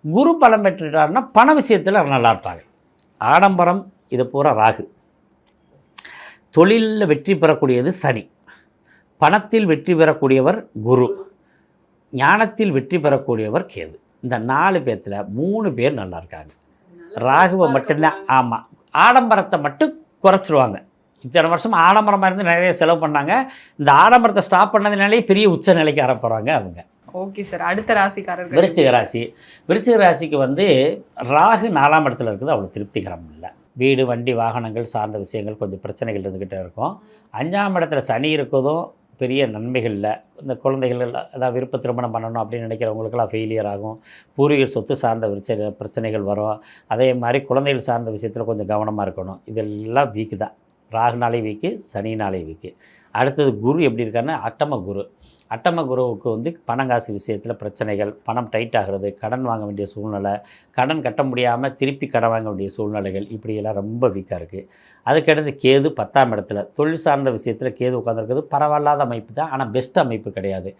குரு பலம் பெற்றுட்டாருன்னா பண விஷயத்தில் நல்லா இருப்பாங்க. ஆடம்பரம் இது பூரா ராகு. தொழிலில் வெற்றி பெறக்கூடியது சனி. பணத்தில் வெற்றி பெறக்கூடியவர் குரு. ஞானத்தில் வெற்றி பெறக்கூடியவர் கேது. இந்த 4 பேர்த்தில் 3 பேர் நல்லா இருக்காங்க. ராகுவை மட்டும்தான். ஆமாம், ஆடம்பரத்தை மட்டும் குறைச்சிருவாங்க. இத்தனை வருஷம் ஆடம்பரமாக இருந்து நிறைய செலவு பண்ணாங்க. இந்த ஆடம்பரத்தை ஸ்டாப் பண்ணதுனாலே பெரிய உச்ச நிலைக்கு வரப்போகிறாங்க அவங்க. Okay sir. அடுத்த ராசிக்காரர்கள் விருச்சிக ராசி. விருச்சிக ராசிக்கு வந்து ராகு 4ஆம் இடத்துல இருக்குது, அவ்வளோ திருப்திகரம் இல்லை. வீடு வண்டி வாகனங்கள் சார்ந்த விஷயங்கள் கொஞ்சம் பிரச்சனைகள் இருந்துக்கிட்டே இருக்கும். 5ஆம் இடத்துல சனி இருக்கதும் பெரிய நன்மைகள் இல்லை. இந்த குழந்தைகள் ஏதாவது விருப்ப திருமணம் பண்ணணும் அப்படின்னு நினைக்கிறவங்களுக்கெல்லாம் ஃபெயிலியர் ஆகும். பூர்வீக சொத்து சார்ந்த பிரச்சனைகள் வரும். அதே மாதிரி குழந்தைகள் சார்ந்த விஷயத்தில் கொஞ்சம் கவனமாக இருக்கணும். இதெல்லாம் வீக்கு தான். ராகுனாலே வீக்கு, சனினாலே வீக்கு. அடுத்தது குரு எப்படி இருக்காருன்னா அட்டம குரு. அட்டம குருவுக்கு வந்து பணங்காசு விஷயத்தில் பிரச்சனைகள், பணம் டைட் ஆகிறது, கடன் வாங்க வேண்டிய சூழ்நிலை, கடன் கட்ட முடியாமல் திருப்பி கடன் வாங்க வேண்டிய சூழ்நிலைகள், இப்படியெல்லாம் ரொம்ப வீக்காக இருக்குது. அதுக்கடுத்து கேது 10ஆம் இடத்துல. தொழில் சார்ந்த விஷயத்தில் கேது உட்காந்துருக்குது. பரவாயில்லாத அமைப்பு தான், ஆனால் பெஸ்ட் அமைப்பு கிடையாது.